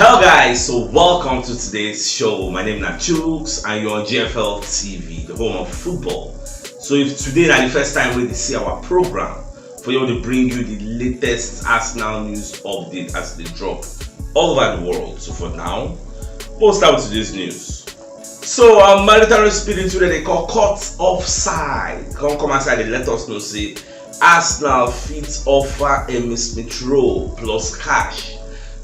Hello guys, so welcome to today's show. My name is CHUKS and you're on GFL TV, the home of football. So if today is the first time we see our program, for you to bring you the latest Arsenal news update as they drop all over the world. So for now, we'll start with today's news. So our military spirit today they call cut offside. Come outside, they let us know say Arsenal fit offer Emil Smith Rowe plus cash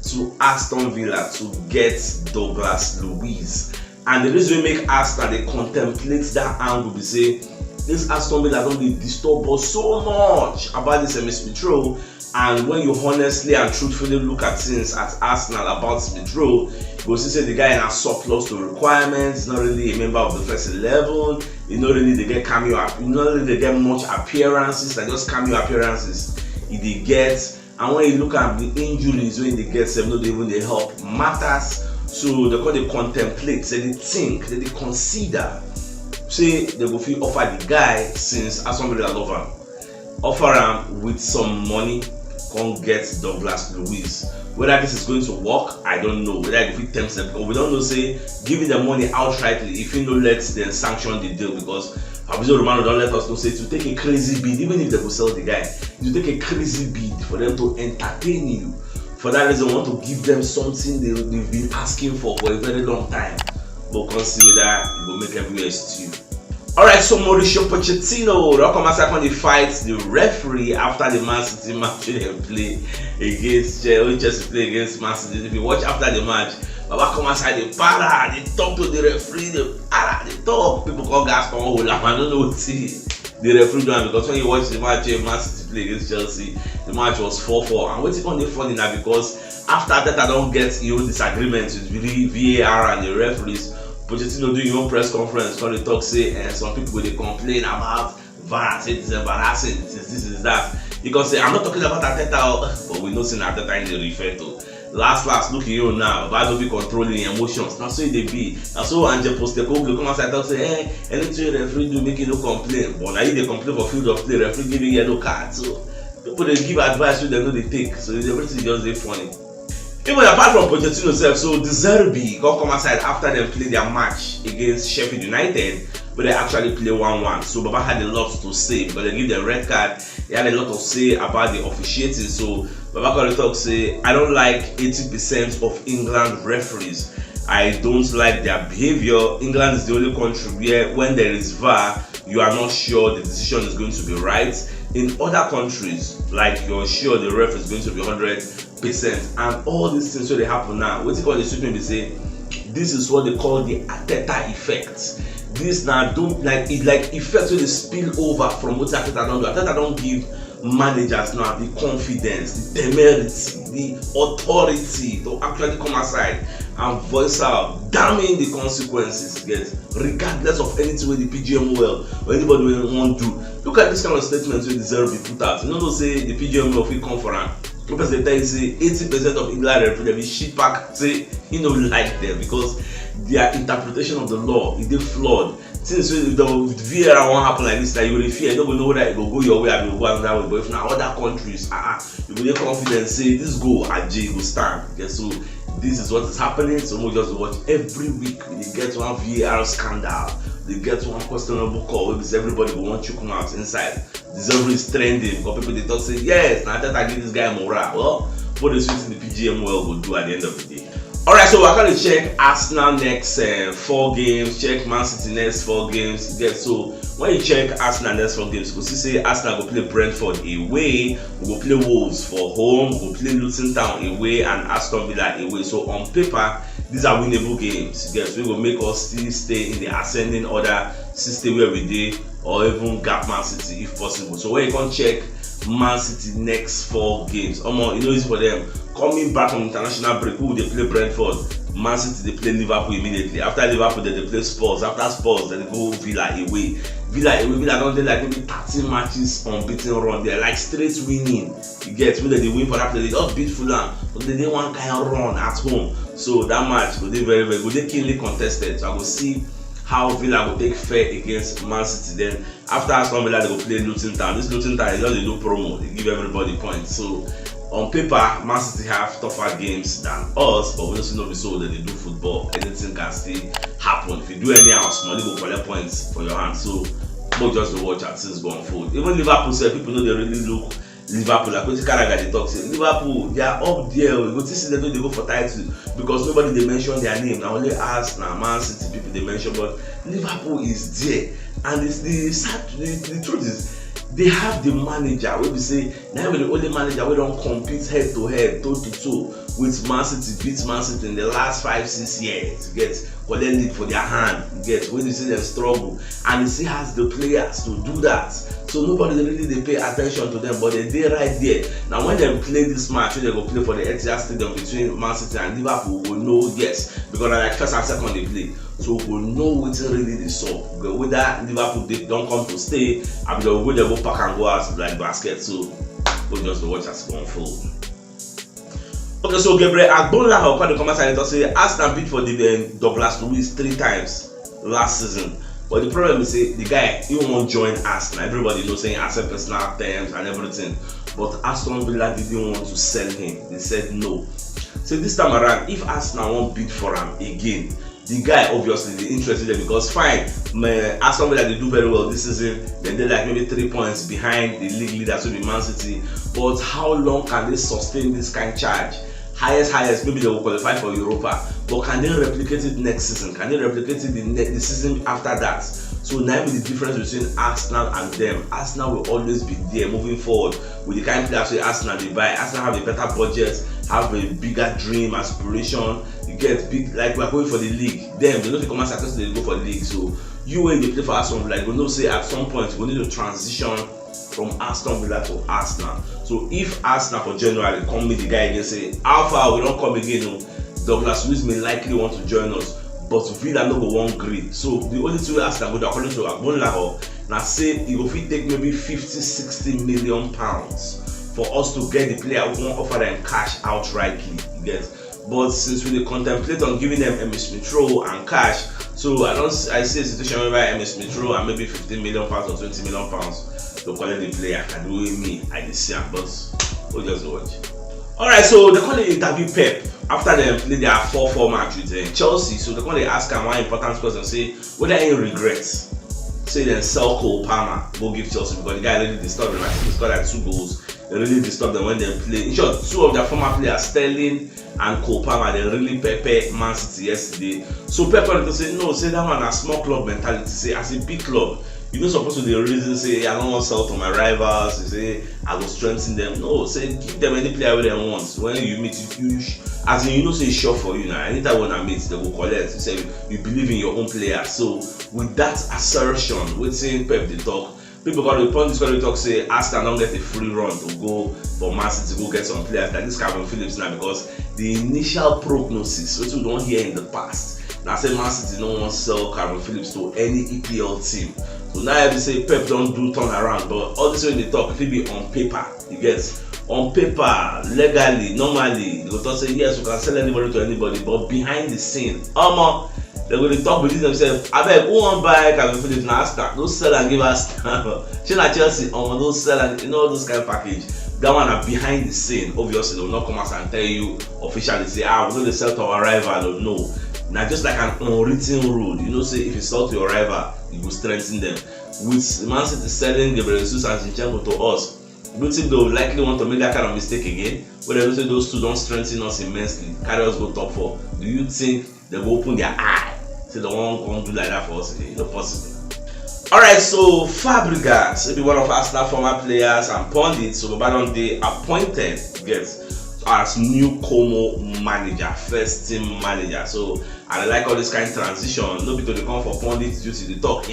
to Aston Villa to get Luiz. And the reason we make Aston they contemplate that angle, we say this Aston Villa don't be disturb us so much about this Emil Smith Rowe. And when you honestly and truthfully look at things at Arsenal about Smith Rowe, you will see the guy has surplus to requirements, not really a member of the first 11, you know really they get cameo, you know really they get much appearances, like just cameo appearances they get. And when you look at the injuries when they get them, not even the help matters. So they contemplate, say they think, they consider, say they will feel offer the guy since Aston Villa love him, offer him with some money, come get Luiz. Whether this is going to work, I don't know. Whether if it tempts them, because we don't know. Say giving the money outrightly, if you don't let them sanction the deal, because Fabrizio Romano don't let us know say to take a crazy bid, even if they will sell the guy, you take a crazy bid for them to entertain you. For that reason, I want to give them something they've been asking for a very long time. But consider that it will make everywhere stew. Alright, so Mauricio Pochettino, they'll come outside when they fight the referee after the Man City match they play against Chelsea play against Man City. If you watch after the match, Baba come outside, they para, they talk to the referee, they talk. People call gas on hold. I don't know what the referee doing, because when you watch the match, Man City play against Chelsea, the match was 4-4. And what's on the funny now, because after that I don't get disagreements with VAR and the referees. Pochettino do your own press conference when they talk say and some people they complain about VAR, say it's embarrassing, this is that. You can say I'm not talking about Arteta, but we know saying Arteta in the refer to. Last look at you now, why don't be controlling emotions? Now so they be. Now so Angel Postecoglou come outside and say, anything referee do make you no complain. But now you they complain for field of play, referee give you yellow card. So people they give advice so they know they take. So everything is just very funny. Even apart from Pochettino himself, so the Zerbi got come aside after they played their match against Sheffield United, but they actually play 1-1. So Baba had a lot to say because they give the red card. He had a lot to say about the officiating. So Baba can talk say, I don't like 80% of England referees. I don't like their behavior. England is the only country where when there is VAR, you are not sure the decision is going to be right. In other countries, like you're sure the ref is going to be 100%, and all these things they happen now. What you call the sweeping? They say this is what they call the Arteta effect. This now don't like it like effects when they spill over from what Arteta don't do. Arteta don't give managers now the confidence, the temerity, the authority to actually come aside and voice out, damning the consequences, yes, regardless of anything with the Pidgin or anybody will want to do. Look at this kind of statements we deserve to be put out. You know, say the Pidgin will come for them. Because they tell you say 80% of England referees will shit back say you know like them because their interpretation of the law is they flawed. Since the VAR won't happen like this, like you will fear, you don't know whether it will go your way or it will go another way. But if now other countries, you will get confident say this go Ajay will stand. Okay, so this is what is happening. So we just watch every week. When you get one VAR scandal, they get one questionable call because everybody will want you to come out inside. Deserve is trending because people they talk say yes, now that I give this guy morale. Well, what the sweet in the PGM will do at the end of the day. Alright, so we're going to check Arsenal next 4 games, check Man City next 4 games. So when you check Arsenal next 4 games, we'll see say Arsenal will play Brentford away, we'll play Wolves for home, we'll play Luton Town away, and Aston Villa away. So on paper, these are winnable games. Yes, we will make us still stay in the ascending order, still stay where we did, or even gap Man City if possible. So when you can check Man City next 4 games, you know easy for them. Coming back from international break, who they play Brentford, Man City they play Liverpool immediately. After Liverpool, then they play Spurs. After Spurs, then they go Villa away. Villa don't they like maybe 30 matches unbeaten run. They're like straight winning. You get when they win for that play, they just beat Fulham, but they didn't want kind of run at home. So that match will be very good. They keenly contested. So I will see how Villa will take fair against Man City. Then after Aston Villa, they will play Luton Town. This Luton Town is just a new promo. They give everybody points. So On paper, Man City have tougher games than us, but we also know so that they do football. Anything can still happen. If you do anyhow, small, you go collect points for your hand. So, but just to watch as things go unfold. Even Liverpool said people know they really look Liverpool. Like when they talk, say Liverpool, they are up there. We go to see them, they go for title because nobody they mention their name. Now only Aston, Man City people they mention, but Liverpool is there. And it's the truth is, they have the manager. We say now the only manager we don't compete head to head, toe to toe with Man City, beat Man City in the last 5-6 years. You get collect lead for their hand. You get when you see them struggle, and he still has the players to do that. So nobody really they pay attention to them, but they right there. Now when they play this match, when they go play for the Etihad Stadium between Man City and Liverpool, we will know yes because like first and second they play. So we will know what's really the sub. Whether Liverpool they don't come to stay, I mean the way they go pack and go out like basket. So we'll just watch as it unfold. Okay, so Gabriel Agbonla how the comment and say Aston beat for the Douglas Luiz 3 times last season. But the problem is the guy he won't join Aston. Everybody knows saying accept personal terms and everything. But Aston Villa didn't want to sell him. They said no. So this time around, if Aston won't bid for him again, the guy obviously they interested in because fine, Aston Villa they do very well this season. Then they're like maybe 3 points behind the league leaders, so be Man City. But how long can they sustain this kind of charge? Highest, maybe they will qualify for Europa. But can they replicate it next season? Can they replicate it the season after that? So now with the difference between Arsenal and them, Arsenal will always be there moving forward with the kind of players that Arsenal they buy. Arsenal have a better budget, have a bigger dream, aspiration. You get big, like we're going for the league. Them, they know they come and success, they go for the league. So you when they play for Aston Villa, you know say at some point we need to transition from Aston Villa to Arsenal. So if Arsenal for January come meet the guy again say how far we don't come again, no, Douglas Luiz may likely want to join us, but Villa no go one grade. So the only two Arsenal go according to Agbonla now say he go fit take maybe 50-60 million pounds for us to get the player who won't offer them cash outrightly. You get. But since we contemplate on giving them Emile Smith Rowe and cash, so I see a situation whereby Emile Smith Rowe and maybe 15 million pounds or 20 million pounds to collect the player. And the way me, I did see him, but we'll just watch. Alright, so they call it interview Pep after they play their 4-4 match with Chelsea. So they call it ask him one important question, say whether any regrets. Say then sell Cole Palmer, go give Chelsea because the guy really disturbed them. I think he scored like 2 goals. They really disturbed them when they play. In short, 2 of their former players, Sterling and Cole Palmer, they really pepper Man City yesterday. So Pep wanted to say no, say that one a small club mentality. Say as a big club, you don't supposed to the reason say hey, I don't want to sell to my rivals. You say I will strengthen them. No, say give them any player they want. When you meet, as in you know say it's sure for you now. Anytime when I meet, they will collect. You say you believe in your own player. So with that assertion, with saying Pep the talk. People got to point this to talk say Aston don't get a free run to go for Man City to go get some players like this Calvin Phillips now because the initial prognosis which we don't hear in the past now say Man City don't want to sell Calvin Phillips to any EPL team. So now every say Pep don't do turn around, but all this when they talk it will be on paper. You get on paper, legally, normally, they will talk say yes we can sell anybody to anybody, but behind the scene, they're going to talk within themselves. I beg, who want buy Calvin Phillips now? Aston, don't sell and give us. Chelsea, don't sell and you know those kind of package. That one are behind the scene. Obviously, they will not come out and tell you officially say, we're going to sell to our rival. No. Now, just like an unwritten rule, you know, say if you sell to your rival, you will strengthen them. With Man City selling Gabriel Jesus and Zinchenko to us, you don't think they will likely want to make that kind of mistake again? But they don't say those two don't strengthen us immensely. Carry us go top 4. Do you think they will open their eye? Say the one can't do like that for us again. It's not possible. Alright, so Fabregas, maybe one of Arsenal former players and pundits, so Babadon they appointed as new Como manager, first team manager. So and I like all this kind of transition. No because they come for pundits duty, they talk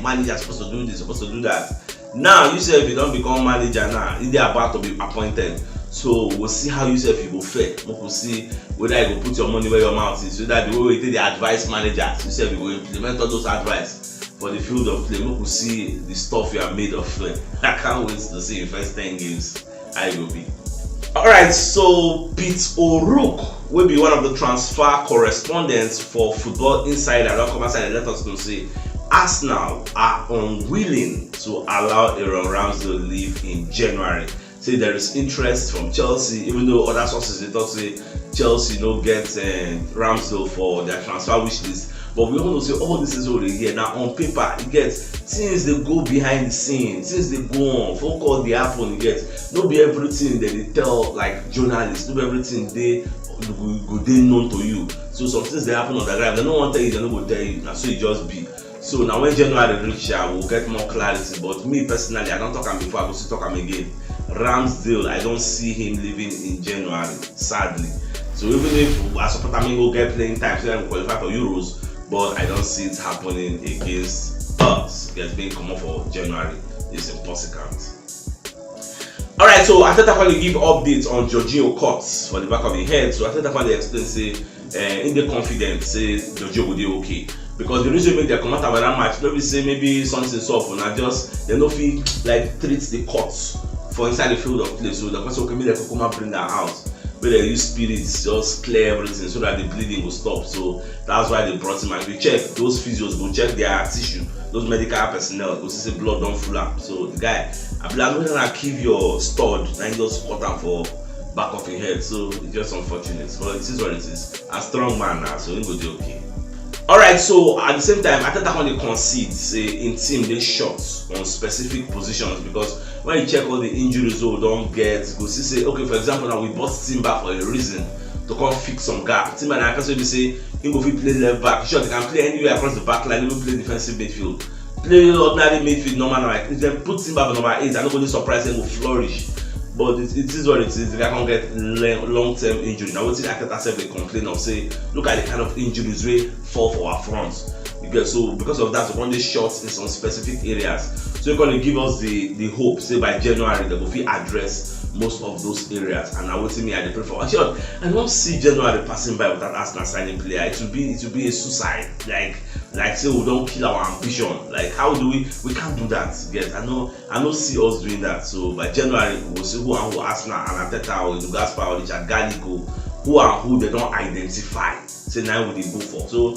manager supposed to do this, supposed to do that. Now you say if you don't become manager now, they are about to be appointed. So we'll see how you say if you go fair. We'll see whether you go put your money where your mouth is. So that the way we take the advice managers, you say you go implement all those advice for the field of play. We'll see the stuff you are made of. I can't wait to see the first 10 games. How it will be. Alright, so Pete O'Rourke will be one of the transfer correspondents for Football Insider. I'll come outside and let us know say Arsenal are unwilling to allow Aaron Ramsdale leave in January. say there is interest from Chelsea, even though other sources they talk say Chelsea get Ramsdale for their transfer wish list. But we all know say all this is already here. Now on paper, you get things they go behind the scenes, things they go on, phone call they happen, you get no be everything that they tell like journalists, no be everything they known to you. So some things they happen on the ground, they don't want to tell you, they don't go tell you. Now so it just be. So now when January reach, we'll get more clarity. But me personally, I don't talk him before, I go still talk him again. Ramsdale, I don't see him leaving in January, sadly. So even if I support him go get playing time, so I'm qualified for Euros, but I don't see it happening against us. It's being come up for January. It's impossible. Alright, so I thought I want to give updates on Jorginho cuts for the back of the head. So I thought I want to explain, say, in the confidence, say Jorginho will do okay. Because the reason make they come out about that match, maybe say maybe something's up, and just they don't feel like treat the cuts for inside the field of play. So the person okay, maybe they come bring that out. Where they use spirits, just clear everything so that the bleeding will stop. So that's why they brought him. And we check those physios, go check their tissue, those medical personnel, go see blood don't full up. So the guy, I'm gonna keep your stud, and just cut him for back of your head. So it's just unfortunate. But it is what it is. A strong man now, so it will be okay. Alright, so at the same time, I think I want to concede, say in team they shots on specific positions, because when you check all the injuries we don't get, go see say okay, for example now we bought Timber for a reason to come fix some gap. Timber and I can say he go play left back, sure they can play anywhere across the back line, even play defensive midfield. Play ordinary midfield normal like if they put Timber for number 8, I'm not going to surprise them will flourish. But it is what it is. The guy can get long-term injury. Now, what I can say they complain of say, look at the kind of injuries we fall for our fronts. So because of that, we want these shots in some specific areas. So you're going to give us the hope, say by January, that we address most of those areas. And I will see me at the pray for. Actually, I don't see January passing by without Aston signing player. It will be a suicide. Like say we don't kill our ambition. Like how do we can't do that. Yes, I don't see us doing that. So by January we'll see who and who Arsenal and Ateta or Gaspar or Richard Gallico, who and who they don't identify. Say now we go for. So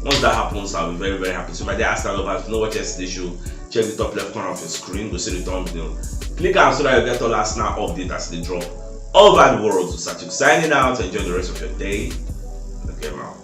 once that happens, I'll be very, very happy. So my dear Arsenal lovers, you know what yesterday show, check the top left corner of your screen, go see the thumbnail. Click on so that you get all Arsenal update as they drop all over the world. So CHUKS signing out. Enjoy the rest of your day. Look out.